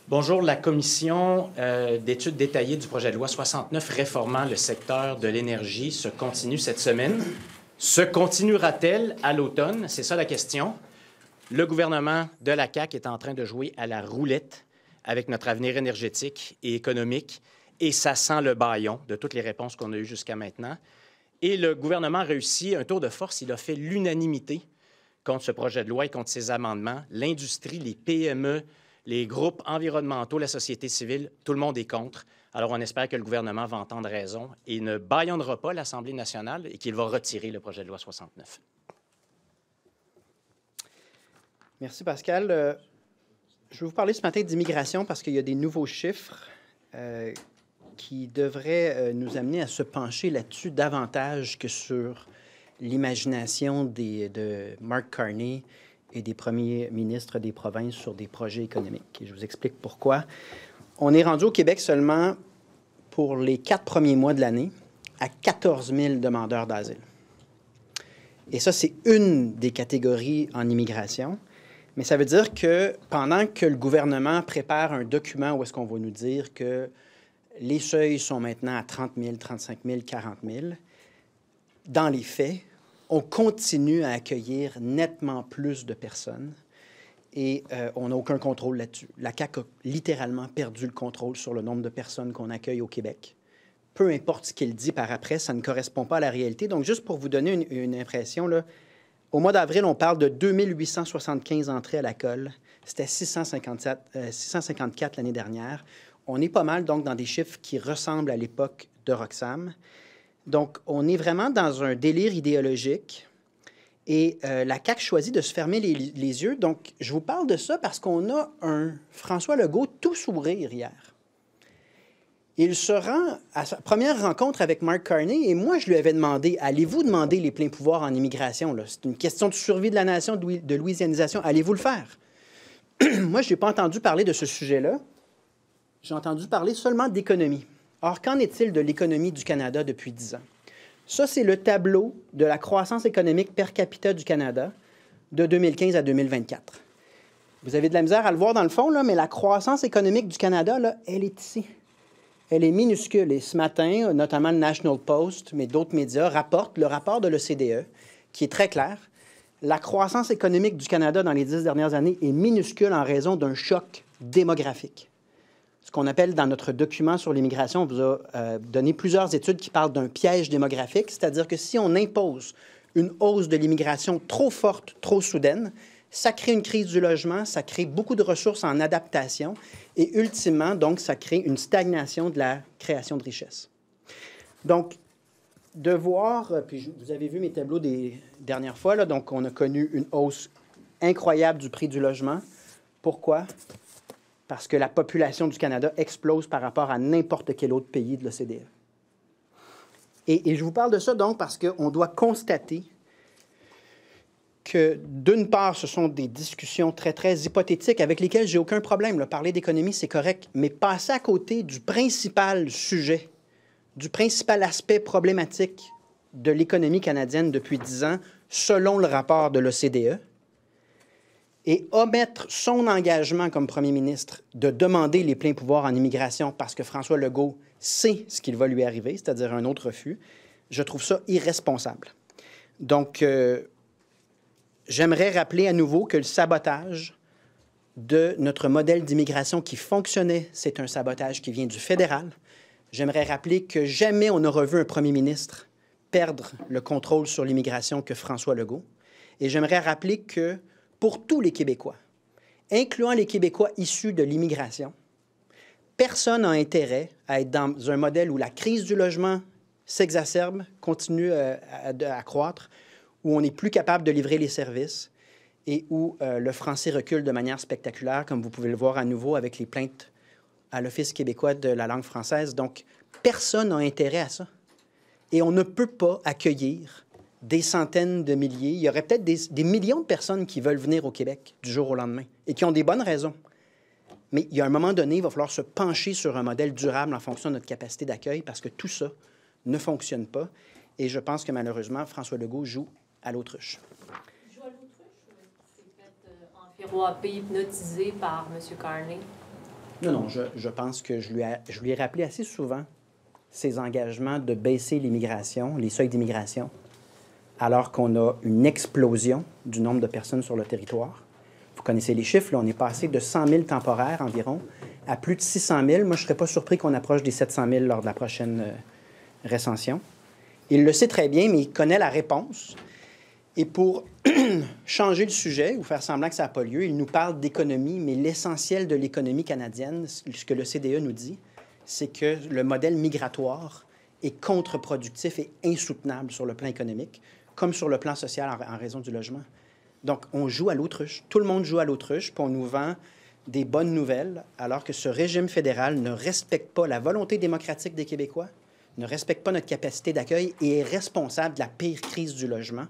Bonjour, la commission d'études détaillées du projet de loi 69 réformant le secteur de l'énergie se continue cette semaine. Se continuera-t-elle à l'automne? C'est ça la question. Le gouvernement de la CAQ est en train de jouer à la roulette avec notre avenir énergétique et économique, et ça sent le bâillon de toutes les réponses qu'on a eues jusqu'à maintenant. Et le gouvernement a réussi un tour de force. Il a fait l'unanimité contre ce projet de loi et contre ses amendements. L'industrie, les PME, les groupes environnementaux, la société civile, tout le monde est contre. Alors, on espère que le gouvernement va entendre raison et ne bâillonnera pas l'Assemblée nationale et qu'il va retirer le projet de loi 69. Merci, Pascal. Je vais vous parler ce matin d'immigration parce qu'il y a des nouveaux chiffres qui devraient nous amener à se pencher là-dessus davantage que sur l'imagination de Mark Carney et des premiers ministres des provinces sur des projets économiques. Et je vous explique pourquoi. On est rendu au Québec seulement pour les 4 premiers mois de l'année à 14 000 demandeurs d'asile. Et ça, c'est une des catégories en immigration. Mais ça veut dire que pendant que le gouvernement prépare un document où est-ce qu'on va nous dire que les seuils sont maintenant à 30 000, 35 000, 40 000, dans les faits, on continue à accueillir nettement plus de personnes et on n'a aucun contrôle là-dessus. La CAQ a littéralement perdu le contrôle sur le nombre de personnes qu'on accueille au Québec. Peu importe ce qu'il dit par après, ça ne correspond pas à la réalité. Donc, juste pour vous donner une impression, là, au mois d'avril, on parle de 2875 entrées à la colle. C'était 654 l'année dernière. On est pas mal, donc, dans des chiffres qui ressemblent à l'époque de Roxham. Donc, on est vraiment dans un délire idéologique et la CAQ choisit de se fermer les yeux. Donc, je vous parle de ça parce qu'on a un François Legault tout sourire hier. Il se rend à sa première rencontre avec Mark Carney et moi, je lui avais demandé, allez-vous demander les pleins pouvoirs en immigration? C'est une question de survie de la nation, de louisianisation. Allez-vous le faire? Moi, je n'ai pas entendu parler de ce sujet-là. J'ai entendu parler seulement d'économie. Or, qu'en est-il de l'économie du Canada depuis 10 ans? Ça, c'est le tableau de la croissance économique per capita du Canada de 2015 à 2024. Vous avez de la misère à le voir dans le fond, là, mais la croissance économique du Canada, là, elle est ici. Elle est minuscule. Et ce matin, notamment le National Post, mais d'autres médias, rapportent le rapport de l'OCDE, qui est très clair. La croissance économique du Canada dans les 10 dernières années est minuscule en raison d'un choc démographique. Ce qu'on appelle dans notre document sur l'immigration, on vous a donné plusieurs études qui parlent d'un piège démographique, c'est-à-dire que si on impose une hausse de l'immigration trop forte, trop soudaine, ça crée une crise du logement, ça crée beaucoup de ressources en adaptation et ultimement, donc, ça crée une stagnation de la création de richesses. Donc, de voir, puis vous avez vu mes tableaux des dernières fois, là, donc on a connu une hausse incroyable du prix du logement. Pourquoi? Parce que la population du Canada explose par rapport à n'importe quel autre pays de l'OCDE. Et je vous parle de ça donc parce qu'on doit constater que, d'une part, ce sont des discussions très, très hypothétiques avec lesquelles j'ai aucun problème. Là, parler d'économie, c'est correct, mais passer à côté du principal sujet, du principal aspect problématique de l'économie canadienne depuis 10 ans, selon le rapport de l'OCDE, et omettre son engagement comme premier ministre de demander les pleins pouvoirs en immigration parce que François Legault sait ce qu'il va lui arriver, c'est-à-dire un autre refus, je trouve ça irresponsable. Donc, j'aimerais rappeler à nouveau que le sabotage de notre modèle d'immigration qui fonctionnait, c'est un sabotage qui vient du fédéral. J'aimerais rappeler que jamais on n'aura vu un premier ministre perdre le contrôle sur l'immigration que François Legault. Et j'aimerais rappeler que pour tous les Québécois, incluant les Québécois issus de l'immigration, personne n'a intérêt à être dans un modèle où la crise du logement s'exacerbe, continue à croître, où on n'est plus capable de livrer les services et où le français recule de manière spectaculaire, comme vous pouvez le voir à nouveau avec les plaintes à l'Office québécois de la langue française. Donc, personne n'a intérêt à ça. Et on ne peut pas accueillir des centaines de milliers. Il y aurait peut-être des millions de personnes qui veulent venir au Québec du jour au lendemain et qui ont des bonnes raisons. Mais il y a un moment donné, il va falloir se pencher sur un modèle durable en fonction de notre capacité d'accueil parce que tout ça ne fonctionne pas. Et je pense que malheureusement, François Legault joue à l'autruche. Joue à l'autruche? C'est fait en miroir hypnotisé par M. Carney? Non, je pense que je lui ai rappelé assez souvent ses engagements de baisser l'immigration, les seuils d'immigration, alors qu'on a une explosion du nombre de personnes sur le territoire. Vous connaissez les chiffres, là, on est passé de 100 000 temporaires environ à plus de 600 000. Moi, je ne serais pas surpris qu'on approche des 700 000 lors de la prochaine récension. Il le sait très bien, mais il connaît la réponse. Et pour changer le sujet ou faire semblant que ça n'a pas lieu, il nous parle d'économie, mais l'essentiel de l'économie canadienne, ce que le CDE nous dit, c'est que le modèle migratoire est contre-productif et insoutenable sur le plan économique, comme sur le plan social en raison du logement. Donc, on joue à l'autruche. Tout le monde joue à l'autruche, puis on nous vend des bonnes nouvelles, alors que ce régime fédéral ne respecte pas la volonté démocratique des Québécois, ne respecte pas notre capacité d'accueil et est responsable de la pire crise du logement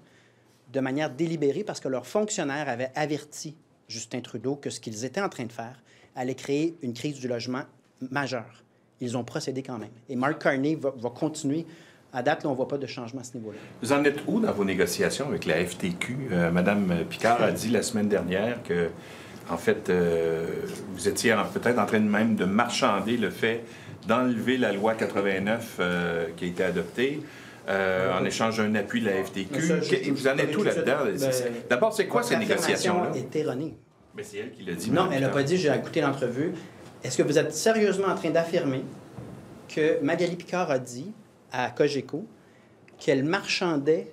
de manière délibérée parce que leurs fonctionnaires avaient averti Justin Trudeau que ce qu'ils étaient en train de faire allait créer une crise du logement majeure. Ils ont procédé quand même. Et Mark Carney va continuer. À date, là, on ne voit pas de changement à ce niveau-là. Vous en êtes où dans vos négociations avec la FTQ? Madame Picard a dit la semaine dernière que, en fait, vous étiez peut-être en train même de marchander le fait d'enlever la loi 89 qui a été adoptée en échange d'un appui de la FTQ. Vous en êtes où là-dedans? D'abord, c'est quoi ces négociations-là? Est erronée. Mais c'est elle qui l'a dit. Non, elle n'a pas dit, j'ai écouté l'entrevue. Est-ce que vous êtes sérieusement en train d'affirmer que Magali Picard a dit à Cogeco qu'elle marchandait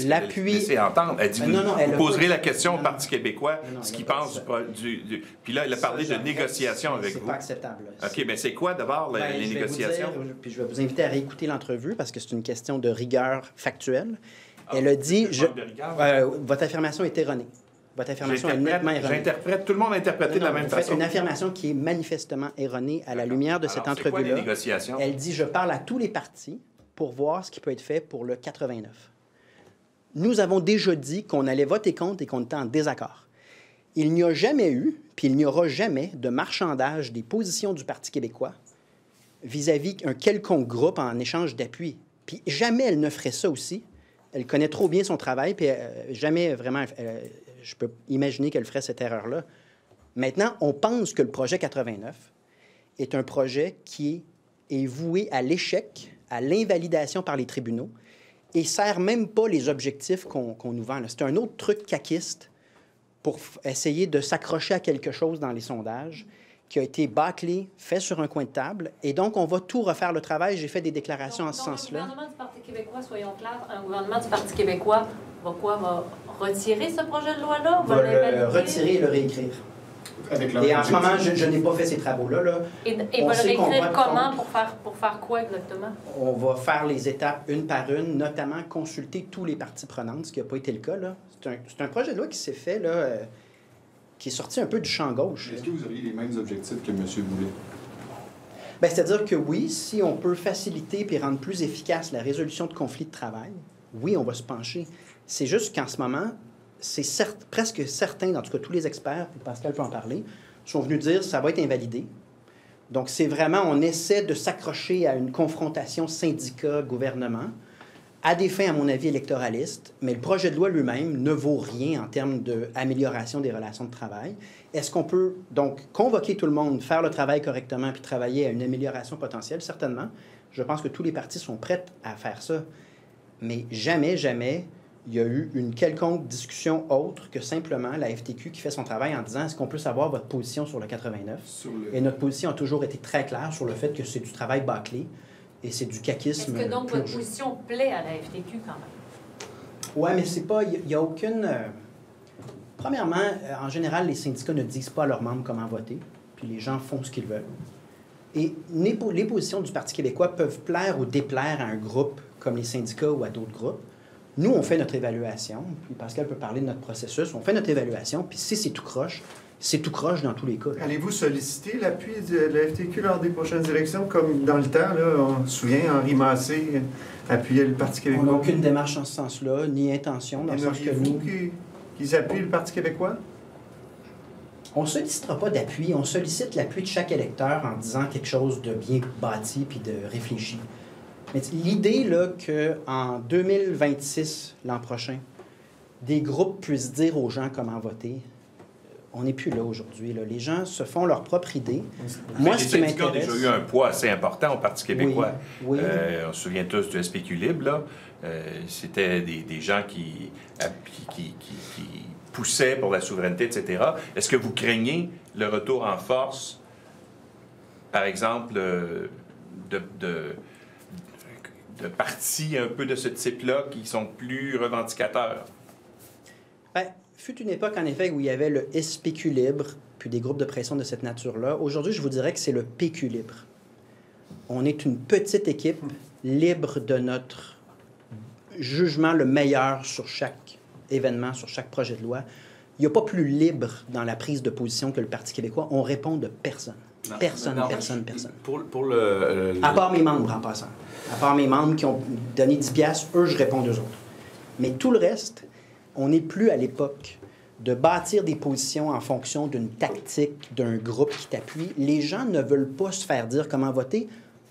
l'appui... Laissez entendre. Elle dit, vous poserez la question au Parti québécois, non, ce qu'il pense du... Puis là, elle a parlé de négociations avec vous. C'est pas acceptable. OK, bien c'est quoi d'abord les négociations? Puis je vais vous inviter à réécouter l'entrevue parce que c'est une question de rigueur factuelle. Elle a dit... votre affirmation est erronée. Votre affirmation est nettement erronée. J'interprète, tout le monde a interprété de la même façon. C'est une affirmation qui est manifestement erronée à la lumière de cette entrevue-là. C'est quoi les négociations? Elle dit, je parle à tous les partis pour voir ce qui peut être fait pour le 89. Nous avons déjà dit qu'on allait voter contre et qu'on était en désaccord. Il n'y a jamais eu, puis il n'y aura jamais de marchandage des positions du Parti québécois vis-à-vis un quelconque groupe en échange d'appui. Puis jamais elle ne ferait ça aussi. Elle connaît trop bien son travail, puis jamais vraiment... je peux imaginer qu'elle ferait cette erreur-là. Maintenant, on pense que le projet 89 est un projet qui est voué à l'échec, à l'invalidation par les tribunaux, et sert même pas les objectifs qu'on nous vend. C'est un autre truc caquiste pour essayer de s'accrocher à quelque chose dans les sondages qui a été bâclé, fait sur un coin de table, et donc on va tout refaire le travail. J'ai fait des déclarations en ce sens-là. Le gouvernement du Parti québécois, soyons clairs, un gouvernement du Parti québécois va retirer ce projet de loi-là? Va le retirer et le réécrire. Et en ce moment, je n'ai pas fait ces travaux-là. Là. Et va le réécrire comment pour faire quoi exactement? On va faire les étapes une par une, notamment consulter tous les parties prenantes, ce qui n'a pas été le cas. C'est un projet de loi qui s'est fait, là, qui est sorti un peu du champ gauche. Est-ce que vous auriez les mêmes objectifs que M. Boulay? Bien, c'est-à-dire que oui, si on peut faciliter et rendre plus efficace la résolution de conflits de travail, oui, on va se pencher. C'est juste qu'en ce moment, c'est presque certain, en tout cas tous les experts, puis Pascal peut en parler, sont venus dire que ça va être invalidé. Donc, c'est vraiment, on essaie de s'accrocher à une confrontation syndicat-gouvernement, à des fins, à mon avis, électoralistes, mais le projet de loi lui-même ne vaut rien en termes d'amélioration des relations de travail. Est-ce qu'on peut donc convoquer tout le monde, faire le travail correctement, puis travailler à une amélioration potentielle? Certainement. Je pense que tous les partis sont prêts à faire ça. Mais jamais, jamais, il y a eu une quelconque discussion autre que simplement la FTQ qui fait son travail en disant « Est-ce qu'on peut savoir votre position sur le 89? » Et notre position a toujours été très claire sur le fait que c'est du travail bâclé et c'est du caquisme. Est-ce que donc votre position plaît à la FTQ quand même? Oui, mais c'est pas... Il n'y a aucune... Premièrement, en général, les syndicats ne disent pas à leurs membres comment voter, puis les gens font ce qu'ils veulent. Et les positions du Parti québécois peuvent plaire ou déplaire à un groupe comme les syndicats ou à d'autres groupes. Nous, on fait notre évaluation, puis Pascal peut parler de notre processus. On fait notre évaluation, puis si c'est tout croche dans tous les cas. Allez-vous solliciter l'appui de la FTQ lors des prochaines élections, comme dans le temps, là, on se souvient, Henri Massé appuyait le Parti québécois? On n'a aucune démarche en ce sens-là, ni intention, dans le sens que nous... qu'ils appuient le Parti québécois? On ne sollicitera pas d'appui, on sollicite l'appui de chaque électeur en disant quelque chose de bien bâti puis de réfléchi. Mais l'idée là, qu'en 2026, l'an prochain, des groupes puissent dire aux gens comment voter, On n'est plus là aujourd'hui. Là. Les gens se font leur propre idée. Moi, ce qui m'intéresse... Les syndicats ont déjà eu un poids assez important au Parti québécois. Oui. On se souvient tous du SPQ Libre, là. C'était des gens qui poussaient pour la souveraineté, etc. Est-ce que vous craignez le retour en force, par exemple, de partis un peu de ce type-là qui sont plus revendicateurs? Bien, fut une époque, en effet, où il y avait le SPQ Libre, puis des groupes de pression de cette nature-là. Aujourd'hui, je vous dirais que c'est le PQ Libre. On est une petite équipe libre de notre jugement le meilleur sur chaque événement, sur chaque projet de loi. Il n'y a pas plus libre dans la prise de position que le Parti québécois. On répond de personne. Personne. Pour le... À part mes membres, en passant. À part mes membres qui ont donné 10 piastres, eux, je réponds d'eux autres. Mais tout le reste, on n'est plus à l'époque de bâtir des positions en fonction d'une tactique, d'un groupe qui t'appuie. Les gens ne veulent pas se faire dire comment voter.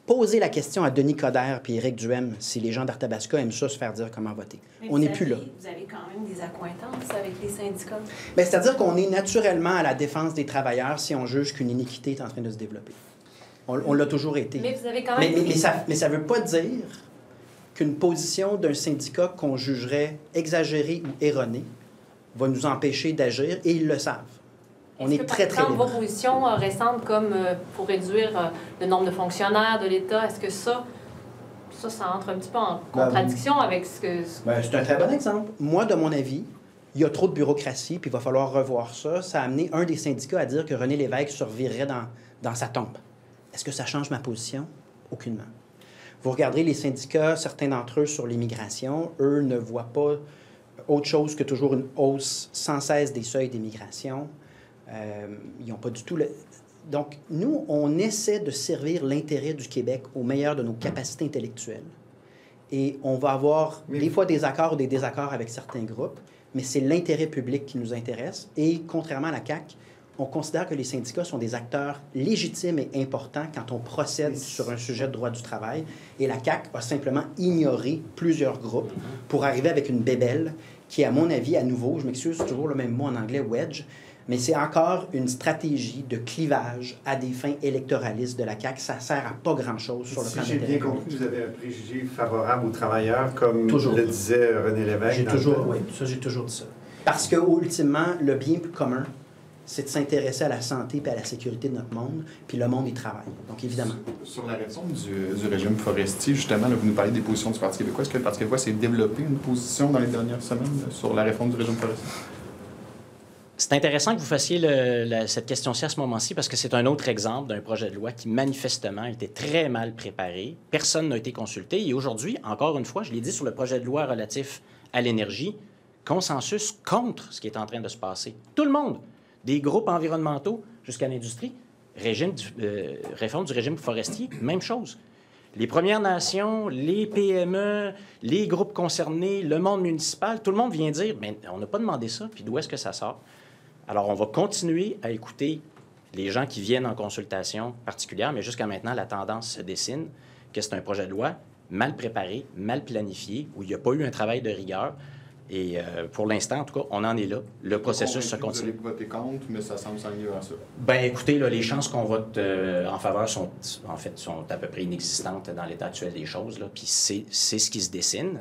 Posez la question à Denis Coderre et Éric Duhem si les gens d'Arthabasca aiment ça, se faire dire comment voter. On n'est plus là. Vous avez quand même des accointances avec les syndicats. Bien, c'est-à-dire qu'on est naturellement à la défense des travailleurs si on juge qu'une iniquité est en train de se développer. On l'a toujours été. Mais vous avez quand même... Mais ça ne veut pas dire qu'une position d'un syndicat qu'on jugerait exagérée ou erronée va nous empêcher d'agir, et ils le savent. On est très, très libre. Vos positions récentes, comme pour réduire le nombre de fonctionnaires de l'État, est-ce que ça entre un petit peu en contradiction avec ce que... C'est un très bon exemple. Moi, de mon avis, il y a trop de bureaucratie, puis il va falloir revoir ça. Ça a amené un des syndicats à dire que René Lévesque survivrait dans sa tombe. Est-ce que ça change ma position? Aucunement. Vous regarderez les syndicats, certains d'entre eux, sur l'immigration, eux ne voient pas autre chose que toujours une hausse sans cesse des seuils d'immigration. Ils n'ont pas du tout... Donc, nous, on essaie de servir l'intérêt du Québec au meilleur de nos capacités intellectuelles. Et on va avoir des fois des accords ou des désaccords avec certains groupes, mais c'est l'intérêt public qui nous intéresse. Et contrairement à la CAQ, on considère que les syndicats sont des acteurs légitimes et importants quand on procède sur un sujet de droit du travail. Et la CAQ a simplement ignoré plusieurs groupes pour arriver avec une bébelle qui, à mon avis, à nouveau, je m'excuse, c'est toujours le même mot en anglais, wedge, mais c'est encore une stratégie de clivage à des fins électoralistes de la CAQ. Ça sert à pas grand-chose sur le plan d'intérêt. Si j'ai bien compris, vous avez un préjugé favorable aux travailleurs, comme le disait René Lévesque. J'ai toujours dit ça. Parce que, ultimement, le bien commun, c'est de s'intéresser à la santé et à la sécurité de notre monde, puis le monde y travaille. Donc, évidemment. Sur la réforme du régime forestier, justement, là, vous nous parlez des positions du Parti québécois. Est-ce que le Parti québécois s'est développé une position dans les dernières semaines sur la réforme du régime forestier? C'est intéressant que vous fassiez cette question-ci à ce moment-ci parce que c'est un autre exemple d'un projet de loi qui, manifestement, était très mal préparé. Personne n'a été consulté. Et aujourd'hui, encore une fois, je l'ai dit sur le projet de loi relatif à l'énergie, consensus contre ce qui est en train de se passer. Tout le monde, des groupes environnementaux jusqu'à l'industrie, réforme du régime forestier, même chose. Les Premières Nations, les PME, les groupes concernés, le monde municipal, tout le monde vient dire « Bien, on n'a pas demandé ça, puis d'où est-ce que ça sort? » Alors, on va continuer à écouter les gens qui viennent en consultation particulière, mais jusqu'à maintenant, la tendance se dessine que c'est un projet de loi mal préparé, mal planifié, où il n'y a pas eu un travail de rigueur. Et pour l'instant, en tout cas, on en est là. Le processus se continue. Vous allez voter contre, mais ça semble s'enligner vers ça. Bien, écoutez, là, les chances qu'on vote en faveur sont à peu près inexistantes dans l'état actuel des choses. Là, puis c'est ce qui se dessine.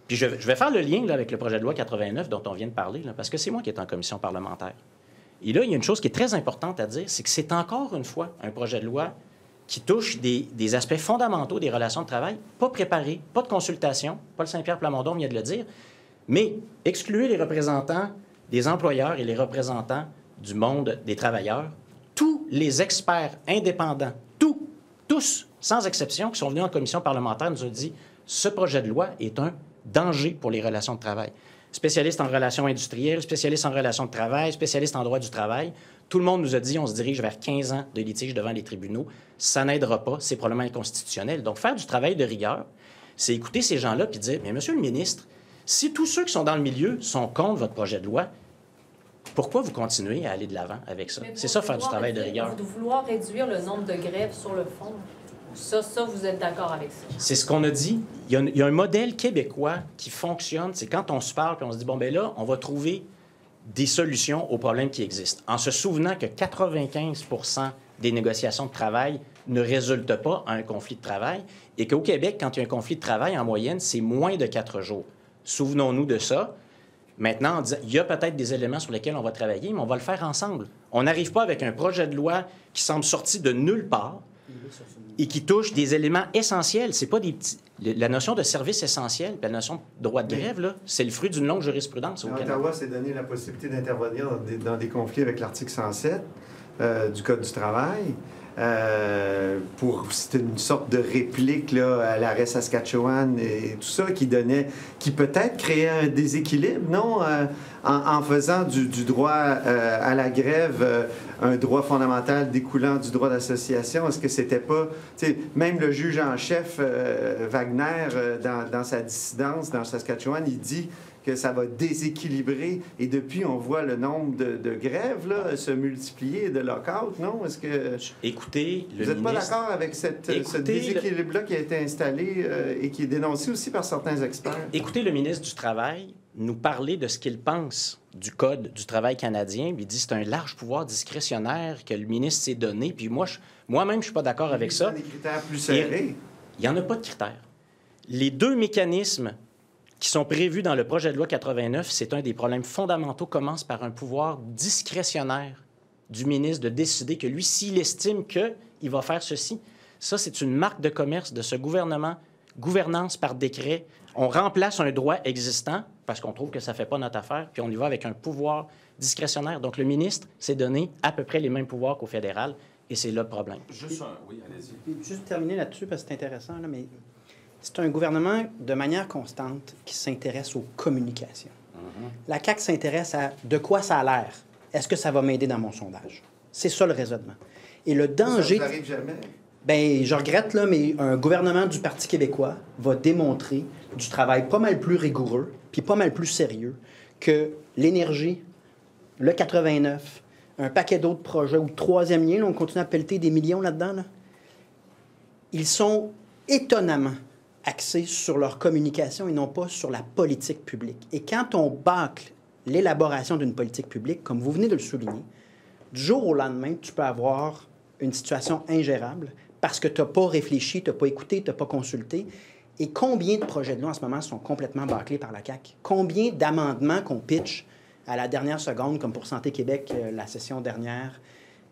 Puis je vais faire le lien là, avec le projet de loi 89 dont on vient de parler, là, parce que c'est moi qui est en commission parlementaire. Et là, il y a une chose qui est très importante à dire, c'est que c'est encore une fois un projet de loi qui touche des aspects fondamentaux des relations de travail, pas préparés, pas de consultation. Paul Saint-Pierre Plamondon vient de le dire. Mais excluer les représentants des employeurs et les représentants du monde des travailleurs, tous les experts indépendants, tous, sans exception, qui sont venus en commission parlementaire, nous ont dit « Ce projet de loi est un danger pour les relations de travail. » Spécialistes en relations industrielles, spécialistes en relations de travail, spécialistes en droit du travail, tout le monde nous a dit on se dirige vers 15 ans de litige devant les tribunaux. Ça n'aidera pas, c'est probablement inconstitutionnel. Donc, faire du travail de rigueur, c'est écouter ces gens-là puis dire « Mais monsieur le ministre, si tous ceux qui sont dans le milieu sont contre votre projet de loi, pourquoi vous continuez à aller de l'avant avec ça? C'est ça, faire du travail de rigueur. Vous vouloir réduire le nombre de grèves sur le fond, ça, vous êtes d'accord avec ça? C'est ce qu'on a dit. Il y a un modèle québécois qui fonctionne. C'est quand on se parle et on se dit, bon, ben là, on va trouver des solutions aux problèmes qui existent, en se souvenant que 95 des négociations de travail ne résultent pas à un conflit de travail et qu'au Québec, quand il y a un conflit de travail, en moyenne, c'est moins de 4 jours. Souvenons-nous de ça. Maintenant, il y a peut-être des éléments sur lesquels on va travailler, mais on va le faire ensemble. On n'arrive pas avec un projet de loi qui semble sorti de nulle part et qui touche des éléments essentiels. C'est pas des petits... La notion de service essentiel, puis la notion de droit de grève, là, c'est le fruit d'une longue jurisprudence au Canada. Ottawa s'est donné la possibilité d'intervenir dans des conflits avec l'article 107 du Code du travail. C'était une sorte de réplique là, à l'arrêt Saskatchewan et tout ça qui peut-être créait un déséquilibre, non? En faisant du droit à la grève un droit fondamental découlant du droit d'association. Est-ce que c'était pas... Même le juge en chef, Wagner, dans sa dissidence dans Saskatchewan, il dit que ça va déséquilibrer. Et depuis, on voit le nombre de grèves là, se multiplier, de lock-out, non? Est-ce que... Écoutez, vous n'êtes pas d'accord avec ce déséquilibre-là qui a été installé et qui est dénoncé aussi par certains experts? Écoutez le ministre du Travail nous parler de ce qu'il pense du Code du travail canadien. Il dit que c'est un large pouvoir discrétionnaire que le ministre s'est donné. Puis moi-même, je ne suis pas d'accord avec ça. Des critères plus serrés. Il n'y en a pas de critères. Les deux mécanismes qui sont prévus dans le projet de loi 89, c'est un des problèmes fondamentaux, commence par un pouvoir discrétionnaire du ministre de décider que lui, s'il estime qu'il va faire ceci, ça, c'est une marque de commerce de ce gouvernement, gouvernance par décret. On remplace un droit existant parce qu'on trouve que ça ne fait pas notre affaire, puis on y va avec un pouvoir discrétionnaire. Donc, le ministre s'est donné à peu près les mêmes pouvoirs qu'au fédéral, et c'est là le problème. Oui, allez-y. Juste terminer là-dessus, parce que c'est intéressant, là, mais c'est un gouvernement, de manière constante, qui s'intéresse aux communications. La CAQ s'intéresse à de quoi ça a l'air. Est-ce que ça va m'aider dans mon sondage? C'est ça le raisonnement. Et le danger... Ça vous arrive jamais? Bien, je regrette, là, mais un gouvernement du Parti québécois va démontrer du travail pas mal plus rigoureux puis pas mal plus sérieux que l'énergie, le 89, un paquet d'autres projets, ou le troisième lien, là, on continue à pelleter des millions là-dedans. Là. Ils sont étonnamment axés sur leur communication et non pas sur la politique publique. Et quand on bâcle l'élaboration d'une politique publique, comme vous venez de le souligner, du jour au lendemain, tu peux avoir une situation ingérable parce que tu n'as pas réfléchi, tu n'as pas écouté, tu n'as pas consulté. Et combien de projets de loi en ce moment sont complètement bâclés par la CAQ? Combien d'amendements qu'on pitch à la dernière seconde, comme pour Santé Québec, la session dernière?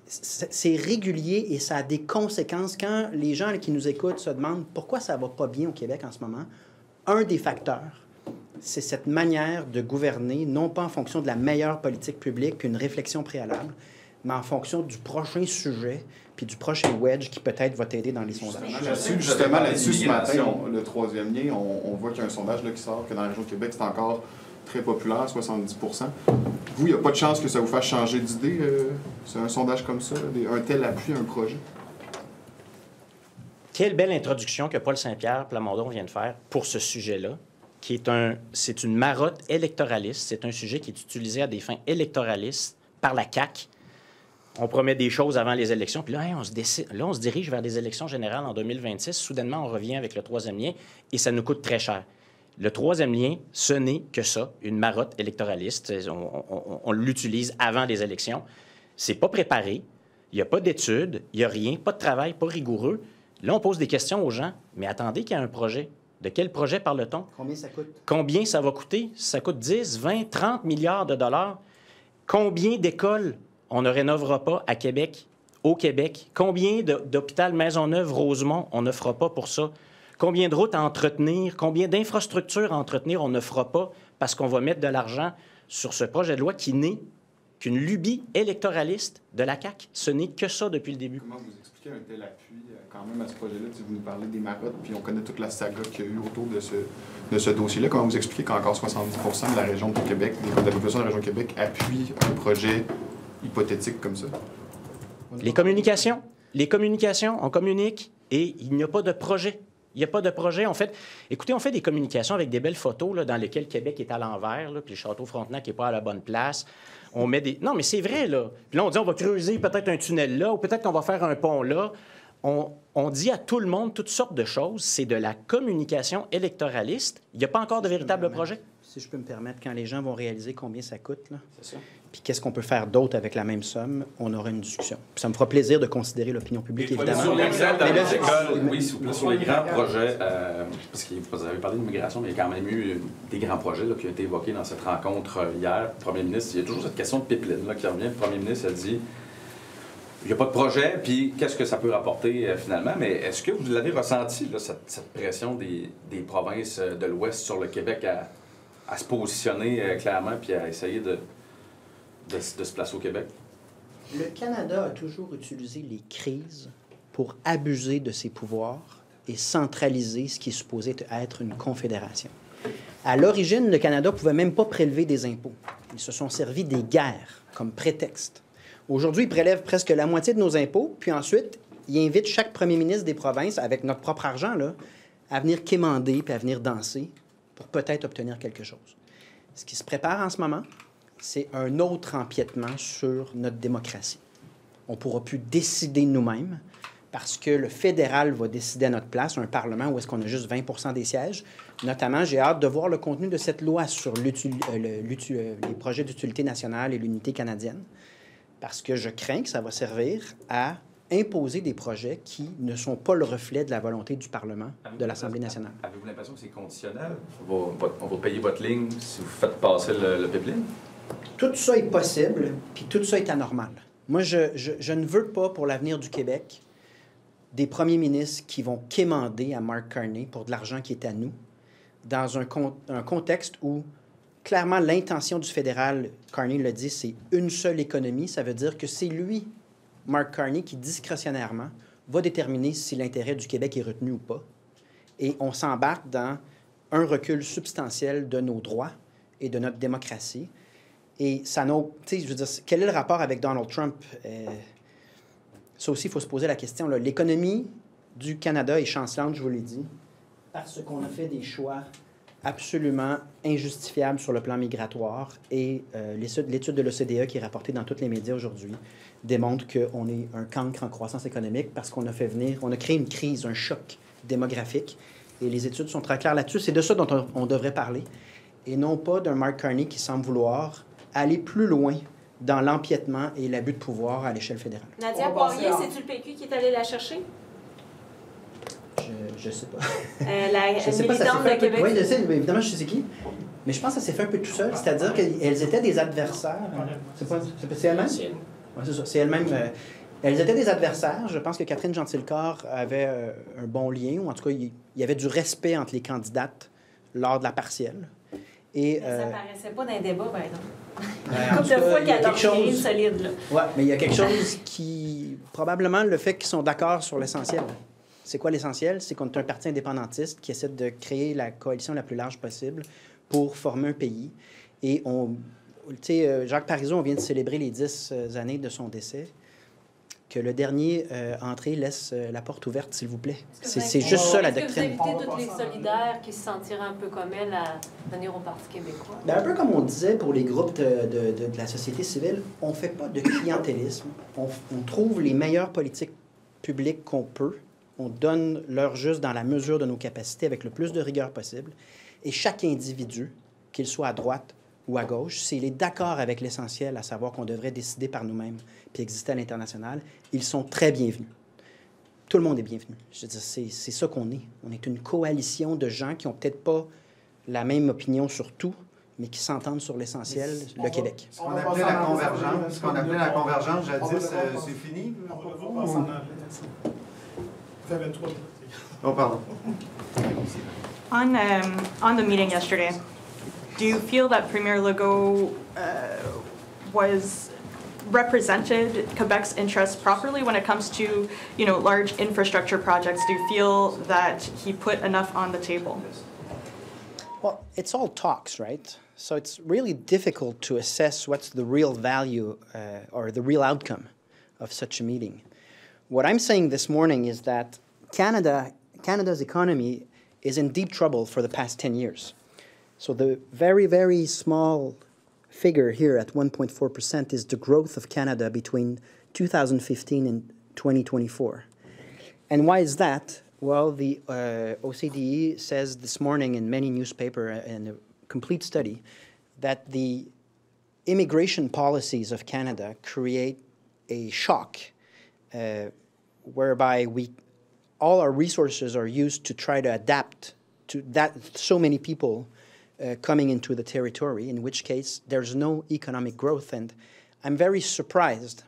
C'est régulier et ça a des conséquences. Quand les gens qui nous écoutent se demandent pourquoi ça ne va pas bien au Québec en ce moment, un des facteurs, c'est cette manière de gouverner, non pas en fonction de la meilleure politique publique puis une réflexion préalable, mais en fonction du prochain sujet puis du prochain wedge qui peut-être va t'aider dans les sondages. Justement, là-dessus, ce matin, le troisième lien, on voit qu'il y a un sondage là, qui sort que dans la région de Québec, c'est encore très populaire, 70 %. Vous, il n'y a pas de chance que ça vous fasse changer d'idée, c'est un sondage comme ça, un tel appui à un projet? Quelle belle introduction que Paul Saint-Pierre Plamondon vient de faire pour ce sujet-là, c'est une marotte électoraliste, c'est un sujet qui est utilisé à des fins électoralistes par la CAQ. On promet des choses avant les élections, puis là, on se dirige vers des élections générales en 2026. Soudainement, on revient avec le troisième lien et ça nous coûte très cher. Le troisième lien, ce n'est que ça, une marotte électoraliste. On l'utilise avant les élections. C'est pas préparé, il n'y a pas d'études, il n'y a rien, pas de travail, pas rigoureux. Là, on pose des questions aux gens, mais attendez qu'il y a un projet. De quel projet parle-t-on? Combien ça coûte? Combien ça va coûter? Ça coûte 10, 20, 30 milliards de dollars. Combien d'écoles on ne rénovera pas à Québec, au Québec? Combien d'hôpitaux Maisonneuve-Rosemont on ne fera pas pour ça? Combien de routes à entretenir? Combien d'infrastructures à entretenir on ne fera pas parce qu'on va mettre de l'argent sur ce projet de loi qui n'est qu'une lubie électoraliste de la CAQ? Ce n'est que ça depuis le début. Comment vous expliquez un tel appui quand même à ce projet-là? Vous nous parlez des marottes, puis on connaît toute la saga qu'il y a eu autour de ce dossier-là. Comment vous expliquez qu'encore 70 % de la région de Québec, de la population de la région de Québec, appuie un projet hypothétique comme ça? Les communications, on communique et il n'y a pas de projet. Il n'y a pas de projet. Écoutez, on fait des communications avec des belles photos là, dans lesquelles Québec est à l'envers, puis le château Frontenac n'est pas à la bonne place. On met des... Non, mais c'est vrai, là. Puis là, on dit on va creuser peut-être un tunnel là, ou peut-être qu'on va faire un pont là. On dit à tout le monde toutes sortes de choses. C'est de la communication électoraliste. Il n'y a pas encore de véritable projet. Si je peux me permettre, quand les gens vont réaliser combien ça coûte, là, puis qu'est-ce qu'on peut faire d'autre avec la même somme, on aura une discussion. Puis ça me fera plaisir de considérer l'opinion publique, évidemment. Sur l'exemple dans Mais là, les écoles, oui, s'il vous plaît, sur les grands projets, parce que vous avez parlé d'immigration, mais il y a quand même eu des grands projets là, qui ont été évoqués dans cette rencontre hier. Le premier ministre, il y a toujours cette question de pipeline là, qui revient. Le premier ministre a dit il n'y a pas de projet, puis qu'est-ce que ça peut rapporter finalement? Mais est-ce que vous l'avez ressenti, là, cette pression des provinces de l'Ouest sur le Québec à se positionner clairement puis à essayer de se placer au Québec? Le Canada a toujours utilisé les crises pour abuser de ses pouvoirs et centraliser ce qui est supposé être une confédération. À l'origine, le Canada ne pouvait même pas prélever des impôts. Ils se sont servis des guerres comme prétexte. Aujourd'hui, ils prélèvent presque la moitié de nos impôts, puis ensuite, ils invitent chaque premier ministre des provinces, avec notre propre argent, là, à venir quémander puis à venir danser pour peut-être obtenir quelque chose. Ce qui se prépare en ce moment, c'est un autre empiètement sur notre démocratie. On ne pourra plus décider nous-mêmes parce que le fédéral va décider à notre place, un Parlement où est-ce qu'on a juste 20 % des sièges. Notamment, j'ai hâte de voir le contenu de cette loi sur les projets d'utilité nationale et l'unité canadienne, parce que je crains que ça va servir à imposer des projets qui ne sont pas le reflet de la volonté du Parlement, de l'Assemblée nationale. Avez-vous l'impression que c'est conditionnel? On va payer votre ligne si vous faites passer le pipeline? Tout ça est possible, puis tout ça est anormal. Moi, je ne veux pas, pour l'avenir du Québec, des premiers ministres qui vont quémander à Mark Carney pour de l'argent qui est à nous, dans un contexte où, clairement, l'intention du fédéral, Carney l'a dit, c'est une seule économie. Ça veut dire que c'est lui, Mark Carney, qui discrétionnairement va déterminer si l'intérêt du Québec est retenu ou pas. Et on s'embarque dans un recul substantiel de nos droits et de notre démocratie. Et ça n'a... Tu sais, je veux dire, quel est le rapport avec Donald Trump? Ça aussi, il faut se poser la question. L'économie du Canada est chancelante, je vous l'ai dit, parce qu'on a fait des choix absolument injustifiables sur le plan migratoire. Et l'étude de l'OCDE, qui est rapportée dans tous les médias aujourd'hui, démontre qu'on est un cancre en croissance économique parce qu'on a fait venir... On a créé une crise, un choc démographique. Et les études sont très claires là-dessus. C'est de ça dont on devrait parler. Et non pas d'un Mark Carney qui semble vouloir aller plus loin dans l'empiètement et l'abus de pouvoir à l'échelle fédérale. Nadia Poirier, c'est-tu le PQ qui est allé la chercher? Je sais pas. Je sais pas, ça s'est fait un peu... Oui, je sais, évidemment, je sais qui. Mais je pense que ça s'est fait un peu tout seul. C'est-à-dire qu'elles étaient des adversaires. C'est elle-même? Oui, c'est ça. C'est elle-même. Elles étaient des adversaires. Je pense que Catherine Gentilcorps avait un bon lien, ou en tout cas, il y avait du respect entre les candidates lors de la partielle. Et, ça ne paraissait pas dans les débats, par exemple. Comme de fois qu'il y a quelque chose solide, là. Oui, mais il y a quelque chose qui... Probablement le fait qu'ils sont d'accord sur l'essentiel. C'est quoi l'essentiel? C'est qu'on est un parti indépendantiste qui essaie de créer la coalition la plus large possible pour former un pays. Et on... Tu sais, Jacques Parizeau, on vient de célébrer les 10 années de son décès. Que le dernier entrée laisse la porte ouverte, s'il vous plaît. C'est juste ça, la doctrine. Est-ce que vous invitez toutes les solidaires qui se sentiraient un peu comme elle à venir au Parti québécois? Bien, un peu comme on disait pour les groupes de la société civile, on ne fait pas de clientélisme. On trouve les meilleures politiques publiques qu'on peut. On donne leur juste dans la mesure de nos capacités avec le plus de rigueur possible. Et chaque individu, qu'il soit à droite ou à gauche, s'il est d'accord avec l'essentiel, à savoir qu'on devrait décider par nous-mêmes puis exister à l'international, ils sont très bienvenus. Tout le monde est bienvenu. Je veux dire, c'est ça qu'on est. On est une coalition de gens qui n'ont peut-être pas la même opinion sur tout, mais qui s'entendent sur l'essentiel, le Québec. Ce qu'on appelait la convergence, jadis, c'est fini? Oh, pardon. On the meeting yesterday, do you feel that Premier Legault represented Quebec's interests properly when it comes to, large infrastructure projects? Do you feel that he put enough on the table? Well, it's all talks, right? So it's really difficult to assess what's the real value or the real outcome of such a meeting. What I'm saying this morning is that Canada's economy is in deep trouble for the past 10 years. So the very, very small figure here at 1.4% is the growth of Canada between 2015 and 2024. And why is that? Well, the OCDE says this morning in many newspapers in a complete study that the immigration policies of Canada create a shock whereby all our resources are used to try to adapt to so many people coming into the territory, in which case there's no economic growth. And I'm very surprised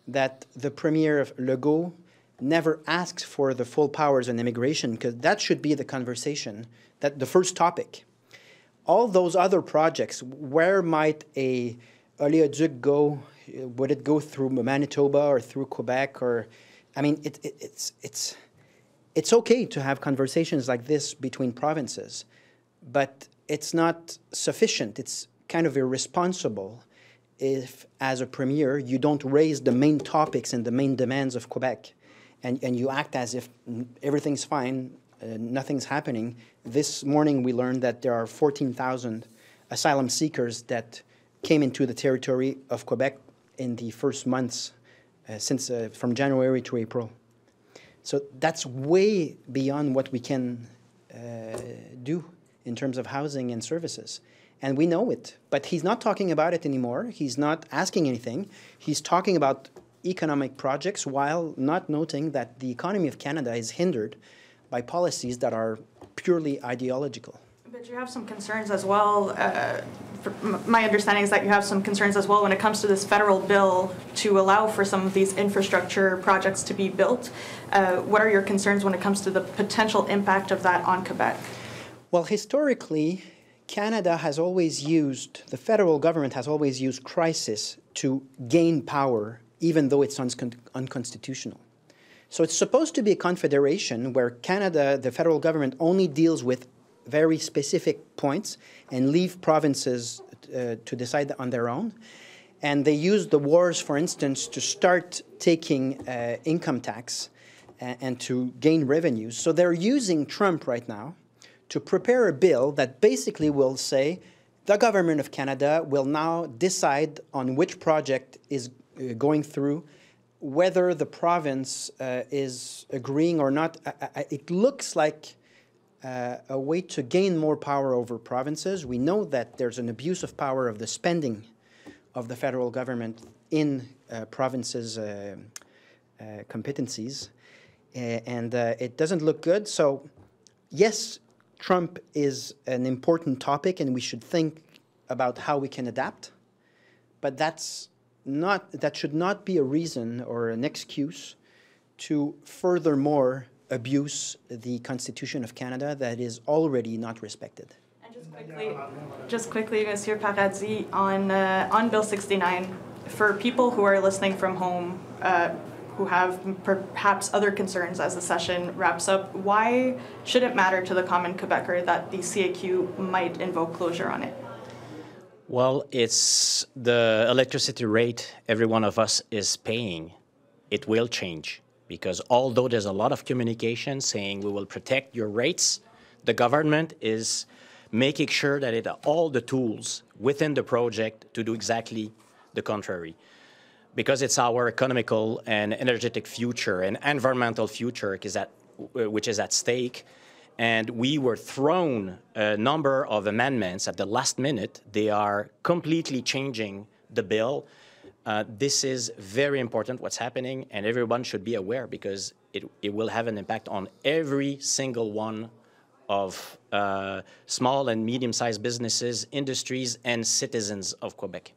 that the Premier of Legault never asked for the full powers on immigration, because that should be the conversation, that the first topic. All those other projects, where might a oleoduc go? Would it go through Manitoba or through Quebec? Or, I mean, it's okay to have conversations like this between provinces, but it's not sufficient. It's kind of irresponsible if, as a premier, you don't raise the main topics and the main demands of Quebec, and you act as if everything's fine, nothing's happening. This morning we learned that there are 14,000 asylum seekers that came into the territory of Quebec in the first months from January to April. So that's way beyond what we can do in terms of housing and services. And we know it, but he's not talking about it anymore. He's not asking anything. He's talking about economic projects while not noting that the economy of Canada is hindered by policies that are purely ideological. But you have some concerns as well. My understanding is that you have some concerns as well when it comes to this federal bill to allow for some of these infrastructure projects to be built. What are your concerns when it comes to the potential impact of that on Quebec? Well, historically, Canada has always used, the federal government has always used crisis to gain power, even though it's unconstitutional. So it's supposed to be a confederation where Canada, the federal government, only deals with very specific points and leave provinces to decide on their own. And they use the wars, for instance, to start taking income tax and to gain revenues. So they're using Trump right now to prepare a bill that basically will say the government of Canada will now decide on which project is going through, whether the province is agreeing or not. It looks like a way to gain more power over provinces. We know that there's an abuse of power of the spending of the federal government in provinces' competencies, and it doesn't look good. So, yes, Trump is an important topic, and we should think about how we can adapt, but that should not be a reason or an excuse to furthermore abuse the Constitution of Canada that is already not respected. And just quickly, Monsieur Paradis, on Bill 69, for people who are listening from home, who have perhaps other concerns as the session wraps up, why should it matter to the common Quebecer that the CAQ might invoke closure on it? Well, it's the electricity rate every one of us is paying. It will change, because although there's a lot of communication saying we will protect your rates, the government is making sure that it has all the tools within the project to do exactly the contrary. Because it's our economical and energetic future and environmental future which is at stake. And we were thrown a number of amendments at the last minute. They are completely changing the bill. This is very important what's happening, and everyone should be aware, because it will have an impact on every single one of small and medium-sized businesses, industries, and citizens of Quebec.